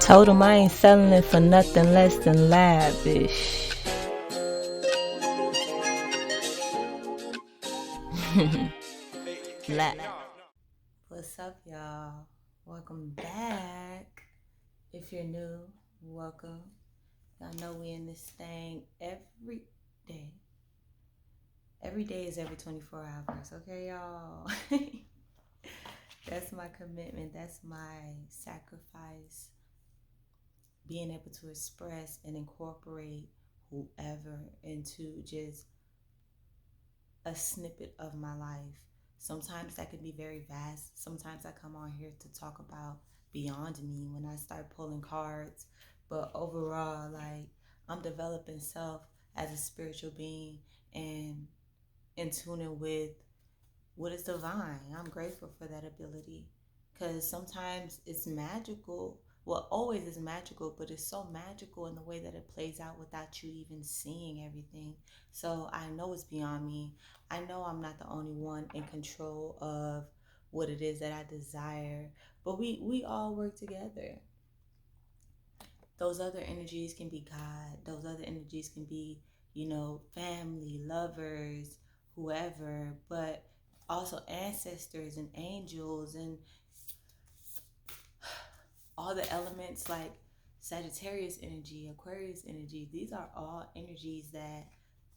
Told him I ain't selling it for nothing less than lavish. What's up, y'all? Welcome back. If you're new, welcome. Y'all know we in this thing every day. Every day is every 24 hours, okay, y'all? That's my commitment. That's my sacrifice. Being able to express and incorporate whoever into just a snippet of my life. Sometimes that can be very vast. Sometimes I come on here to talk about beyond me when I start pulling cards. But overall, like, I'm developing self as a spiritual being and in tuning with what is divine. I'm grateful for that ability because sometimes it's magical. Well, always is magical, but it's so magical in the way that it plays out without you even seeing everything. So I know it's beyond me. I know I'm not the only one in control of what it is that I desire, but we all work together. Those other energies can be God. Those other energies can be, family, lovers, whoever, but also ancestors and angels and all the elements like Sagittarius energy, Aquarius energy. These are all energies that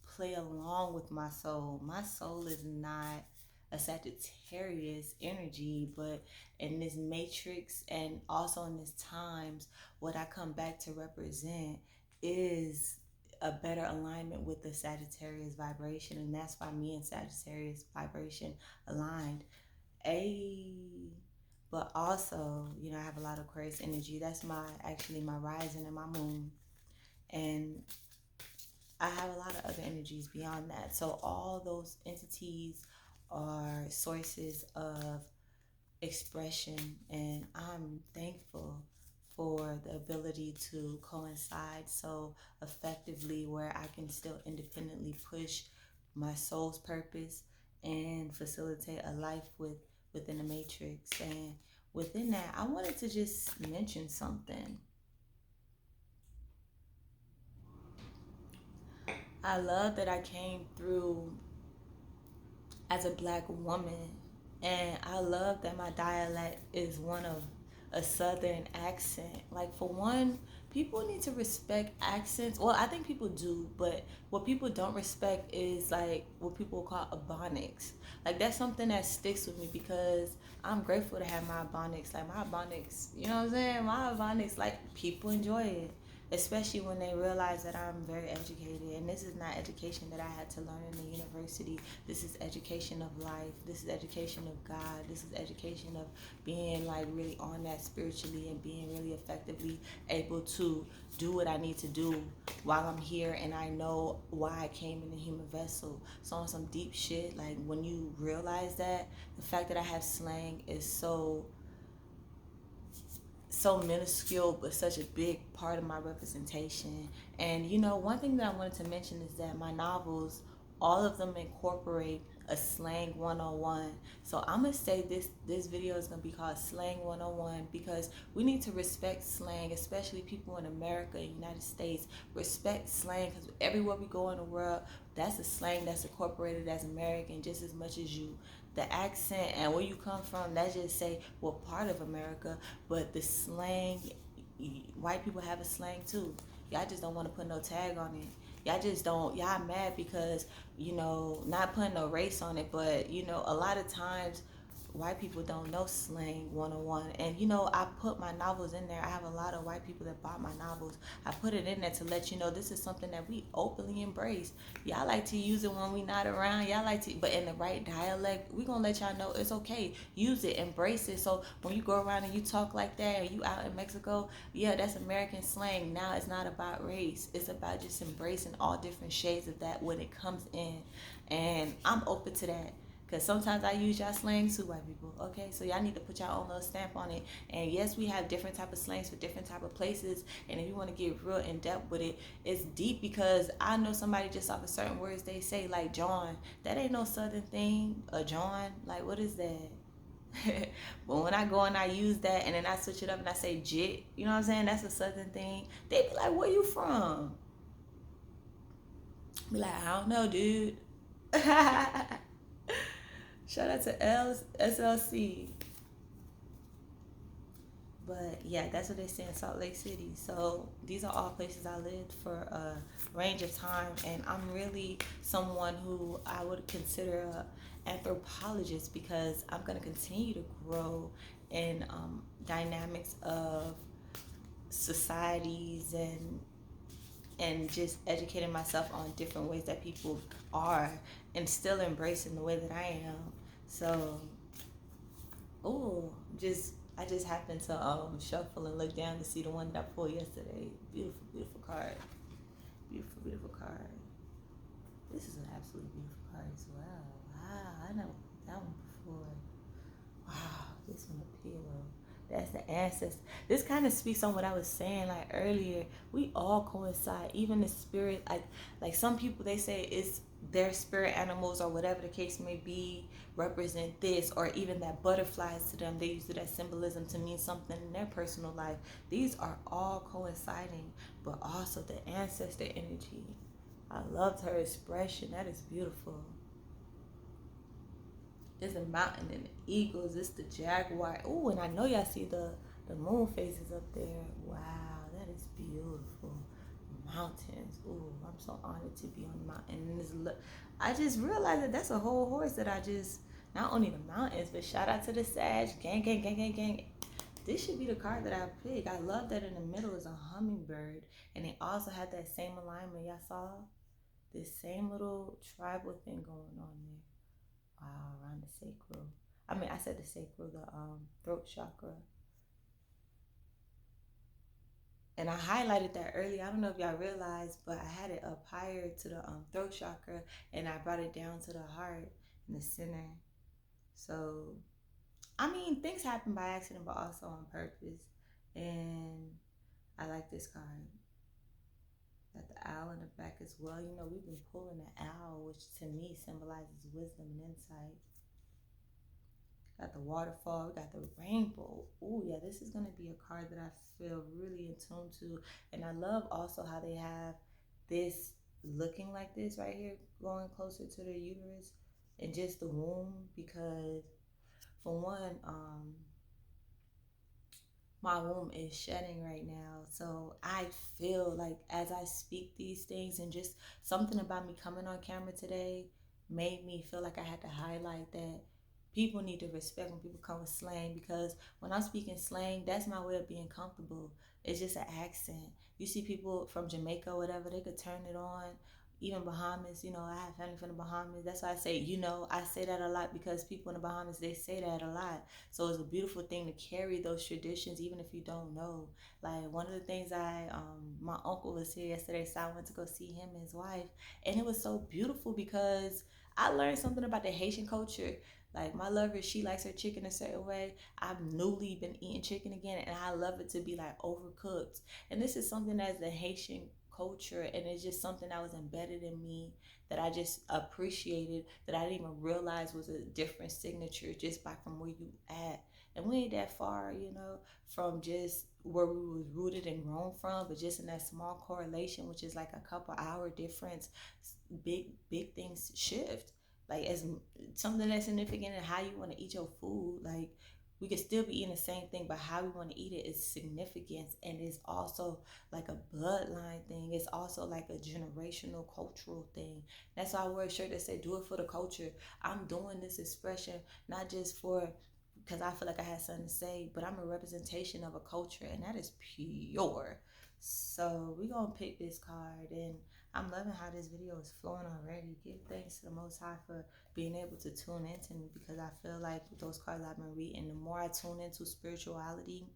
play along with my soul. My soul is not a Sagittarius energy, but in this matrix and also in this times, what I come back to represent is a better alignment with the Sagittarius vibration, and that's why me and Sagittarius vibration aligned. But also, I have a lot of Aquarius energy. That's my rising and my moon. And I have a lot of other energies beyond that. So all those entities are sources of expression, and I'm thankful for the ability to coincide so effectively where I can still independently push my soul's purpose and facilitate a life within the matrix. And within that, I wanted to just mention something. I love that I came through as a Black woman, and I love that my dialect is one of a Southern accent. Like, for one, people need to respect accents. Well, I think people do, but what people don't respect is like what people call Ebonics. Like, that's something that sticks with me because I'm grateful to have my Ebonics. Like, my Ebonics, you know what I'm saying? My Ebonics, like, people enjoy it, especially when they realize that I'm very educated. And this is not education that I had to learn in the university. This is education of life. This is education of God. This is education of being like really on that spiritually and being really effectively able to do what I need to do while I'm here, and I know why I came in the human vessel. So on some deep shit, like when you realize that, the fact that I have slang is so minuscule but such a big part of my representation. And one thing that I wanted to mention is that my novels, all of them incorporate a slang 101. So I'm gonna say this video is gonna be called Slang 101 because we need to respect slang, especially people in America and United States. Respect slang because everywhere we go in the world, that's a slang that's incorporated as American just as much as you. The accent and where you come from, that just say what part of America. But the slang, white people have a slang too. Y'all just don't want to put no tag on it. Y'all just don't. Y'all mad because not putting no race on it. But a lot of times white people don't know slang 101. And I put my novels in there. I have a lot of white people that bought my novels. I put it in there to let you know this is something that we openly embrace. Y'all like to use it when we not around. Y'all like to, but in the right dialect, we gonna let y'all know it's okay. Use it, embrace it. So when you go around and you talk like that, or you out in Mexico, yeah, that's American slang. Now it's not about race. It's about just embracing all different shades of that when it comes in. And I'm open to that. Because sometimes I use y'all slang too, white people. Okay, so y'all need to put y'all own little stamp on it. And yes, we have different type of slangs for different type of places. And if you want to get real in depth with it, it's deep because I know somebody just off of certain words they say, like John. That ain't no Southern thing. A John, like what is that? But when I go and I use that and then I switch it up and I say jit, you know what I'm saying? That's a southern thing. They be like, where you from? Be like, I don't know, dude. Shout out to SLC. But yeah, that's what they say in Salt Lake City. So these are all places I lived for a range of time, and I'm really someone who I would consider an anthropologist because I'm going to continue to grow in dynamics of societies and just educating myself on different ways that people are and still embracing the way that I am. So oh, just I just happened to shuffle and look down to see the one that I pulled yesterday. Beautiful, beautiful card. Beautiful, beautiful card. This is an absolutely beautiful card as well. Wow, I never put that one before. Wow, this one appeal. That's the ancestor. This kind of speaks on what I was saying like earlier. We all coincide. Even the spirit, like some people they say it's their spirit animals or whatever the case may be represent this, or even that butterflies to them they use it as symbolism to mean something in their personal life. These are all coinciding, but also the ancestor energy. I loved her expression. That is beautiful. It's a mountain and the eagles. It's the jaguar. Oh, and I know y'all see the moon phases up there. Wow, that is beautiful. Mountains. Oh, I'm so honored to be on the mountain. And I just realized that that's a whole horse that I just not only the mountains, but shout out to the Sag gang, gang, gang, gang, gang. This should be the card that I pick. I love that in the middle is a hummingbird, and they also had that same alignment. Y'all saw this same little tribal thing going on there. Wow, around the sacral. I mean, I said the sacral, the throat chakra. And I highlighted that earlier. I don't know if y'all realized, but I had it up higher to the throat chakra, and I brought it down to the heart in the center. So, I mean, things happen by accident, but also on purpose. And I like this card. Got the owl in the back as well. You know, we've been pulling the owl, which to me symbolizes wisdom and insight. Got the waterfall, we got the rainbow. Oh yeah, this is gonna be a card that I feel really in tune to. And I love also how they have this looking like this right here, going closer to the uterus and just the womb, because for one, my womb is shedding right now. So I feel like as I speak these things, and just something about me coming on camera today made me feel like I had to highlight that people need to respect when people come with slang, because when I'm speaking slang, that's my way of being comfortable. It's just an accent. You see people from Jamaica or whatever, they could turn it on. Even Bahamas, you know, I have family from the Bahamas. That's why I say, you know, I say that a lot because people in the Bahamas, they say that a lot. So it's a beautiful thing to carry those traditions, even if you don't know. Like one of the things my uncle was here yesterday, so I went to go see him and his wife, and it was so beautiful because I learned something about the Haitian culture. Like my lover, she likes her chicken a certain way. I've newly been eating chicken again, and I love it to be like overcooked. And this is something that's the Haitian culture, and it's just something that was embedded in me that I just appreciated, that I didn't even realize was a different signature just by from where you at. And we ain't that far, you know, from just where we was rooted and grown from, but just in that small correlation, which is like a couple hour difference, big things shift. Like as something that's significant in how you want to eat your food. Like we could still be eating the same thing, but how we want to eat it is significance, and it's also like a bloodline thing. It's also like a generational cultural thing. That's why I wear a shirt that say "Do it for the culture." I'm doing this expression not just for because I feel like I had something to say, but I'm a representation of a culture, and that is pure. So we gonna pick this card, and I'm loving how this video is flowing already. Give thanks to the Most High for being able to tune into me, because I feel like with those cards I've been reading, the more I tune into spirituality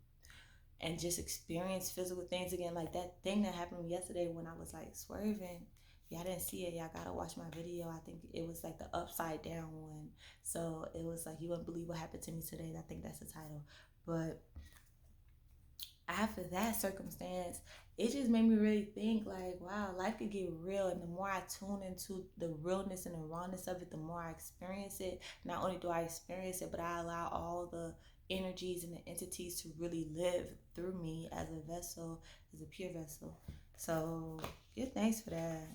and just experience physical things again, like that thing that happened yesterday when I was like swerving. Y'all didn't see it. Y'all gotta watch my video. I think it was like the upside down one. So it was like, you wouldn't believe what happened to me today. I think that's the title. But after that circumstance, it just made me really think like, wow, life could get real. And the more I tune into the realness and the rawness of it, the more I experience it. Not only do I experience it, but I allow all the energies and the entities to really live through me as a vessel, as a pure vessel. So give thanks for that.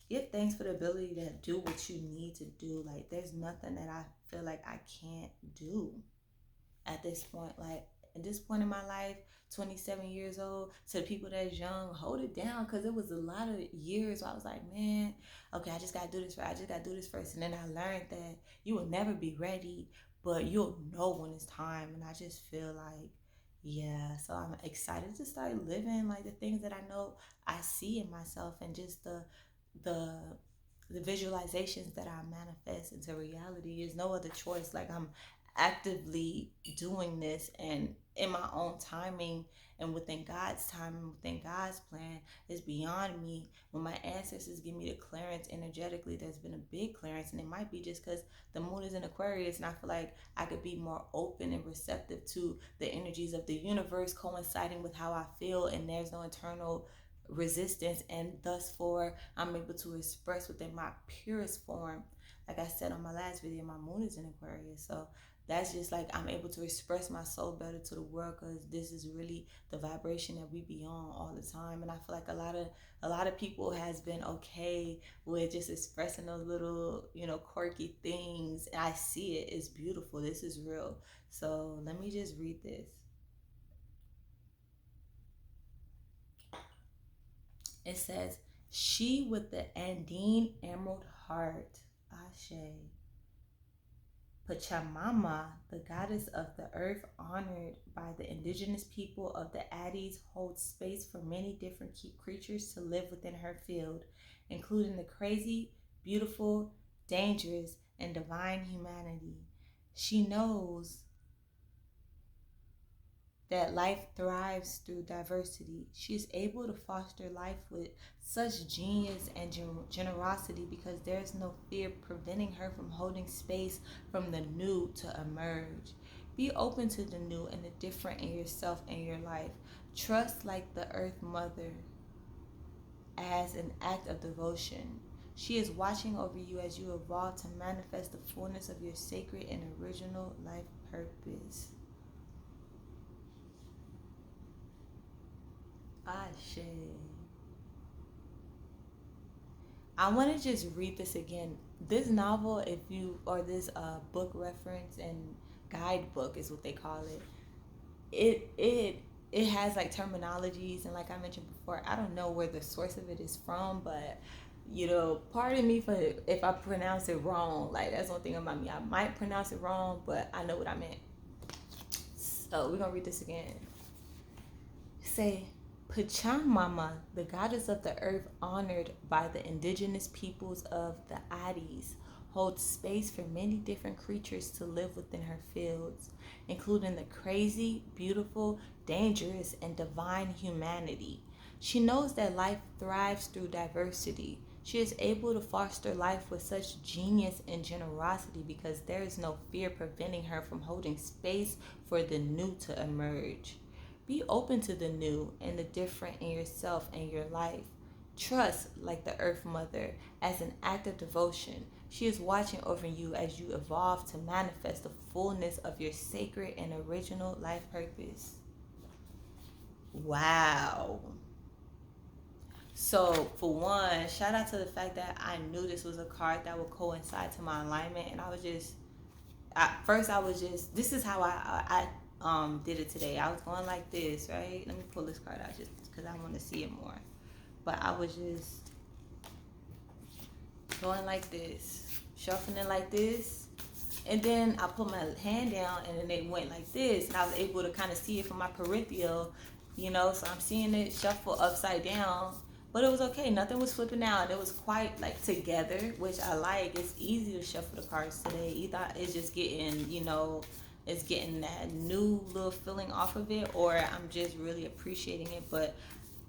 Give thanks for the ability to do what you need to do. Like, there's nothing that I feel like I can't do at this point. Like, at this point in my life, 27 years old, to the people that's young, hold it down, because it was a lot of years where I was like, man, okay, I just gotta do this first. I just gotta do this first. And then I learned that you will never be ready, but you'll know when it's time. And I just feel like, yeah, so I'm excited to start living like the things that I know I see in myself, and just the the visualizations that I manifest into reality. Is no other choice. Like, I'm actively doing this, and in my own timing, and within God's time, and within God's plan. Is beyond me. When my ancestors give me the clearance energetically, there's been a big clearance, and it might be just because the moon is in Aquarius, and I feel like I could be more open and receptive to the energies of the universe coinciding with how I feel, and there's no internal resistance, and thus for I'm able to express within my purest form. Like I said on my last video, my moon is in Aquarius, so that's just like I'm able to express my soul better to the world, because this is really the vibration that we be on all the time. And I feel like a lot of people has been okay with just expressing those little, quirky things, and I see it. It's beautiful. This is real. So let me just read this. It says, she with the Andine emerald heart, Ashe. Pachamama, the goddess of the earth, honored by the indigenous people of the Addies, holds space for many different creatures to live within her field, including the crazy, beautiful, dangerous, and divine humanity. She knows that life thrives through diversity. She is able to foster life with such genius and generosity, because there's no fear preventing her from holding space from the new to emerge. Be open to the new and the different in yourself and your life. Trust like the Earth Mother as an act of devotion. She is watching over you as you evolve to manifest the fullness of your sacred and original life purpose. Ashe. I want to just read this again. This novel, or this book reference and guidebook is what they call it. It has like terminologies, and like I mentioned before, I don't know where the source of it is from, but pardon me for if I pronounce it wrong. Like, that's one thing about me. I might pronounce it wrong, but I know what I meant. So we're gonna read this again. Say, Pachamama, the goddess of the earth, honored by the indigenous peoples of the Addies, holds space for many different creatures to live within her fields, including the crazy, beautiful, dangerous, and divine humanity. She knows that life thrives through diversity. She is able to foster life with such genius and generosity, because there is no fear preventing her from holding space for the new to emerge. Be open to the new and the different in yourself and your life. Trust like the Earth Mother as an act of devotion. She is watching over you as you evolve to manifest the fullness of your sacred and original life purpose. Wow. So, for one, shout out to the fact that I knew this was a card that would coincide to my alignment, and this is how I did it today. I was going like this, right? Let me pull this card out just because I want to see it more. But I was just going like this, shuffling like this, and then I put my hand down, and then it went like this, and I was able to kind of see it from my peripheral, so I'm seeing it shuffle upside down. But it was okay. Nothing was flipping out. It was quite like together, which I like. It's easy to shuffle the cards today. Either it's just getting, it's getting that new little feeling off of it, or I'm just really appreciating it. But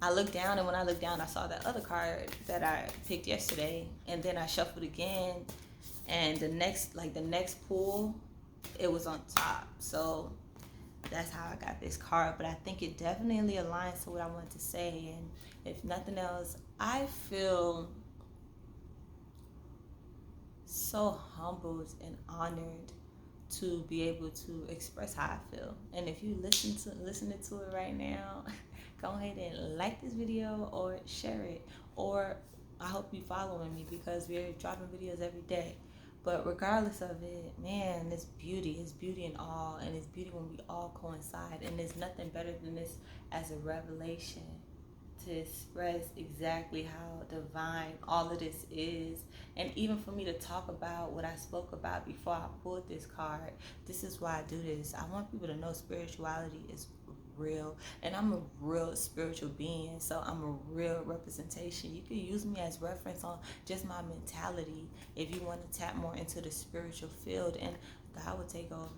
I looked down, and when I looked down, I saw that other card that I picked yesterday, and then I shuffled again, and the next pull, it was on top. So that's how I got this card. But I think it definitely aligns to what I wanted to say. And if nothing else, I feel so humbled and honored to be able to express how I feel. And if you listening to it right now, go ahead and like this video or share it. Or I hope you following me because we're dropping videos every day. But regardless of it, man, it's beauty. It's beauty in all, and it's beauty when we all coincide. And there's nothing better than this as a revelation to express exactly how divine all of this is. And even for me to talk about what I spoke about before I pulled this card, this is why I do this. I want people to know spirituality is real, and I'm a real spiritual being, so I'm a real representation. You can use me as reference on just my mentality if you want to tap more into the spiritual field, and God will take over.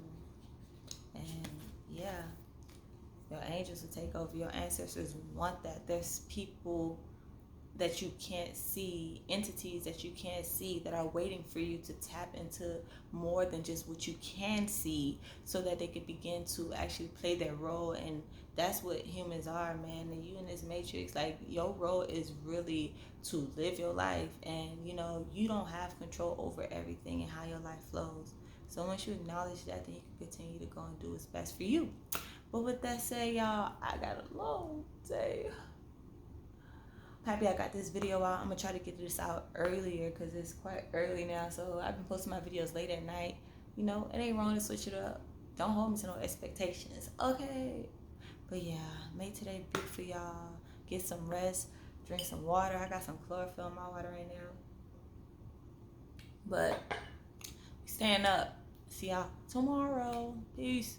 And yeah, your angels will take over. Your ancestors want that. There's people that you can't see, entities that you can't see, that are waiting for you to tap into more than just what you can see, so that they could begin to actually play their role. And that's what humans are, man. And you in this matrix, like, your role is really to live your life. And you don't have control over everything and how your life flows. So once you acknowledge that, then you can continue to go and do what's best for you. But with that said, y'all, I got a long day. Happy I got this video out. I'm gonna try to get this out earlier because it's quite early now. So I've been posting my videos late at night. It ain't wrong to switch it up. Don't hold me to no expectations, okay? But yeah, make today beautiful, y'all. Get some rest, drink some water. I got some chlorophyll in my water right now. But stand up. See y'all tomorrow. Peace.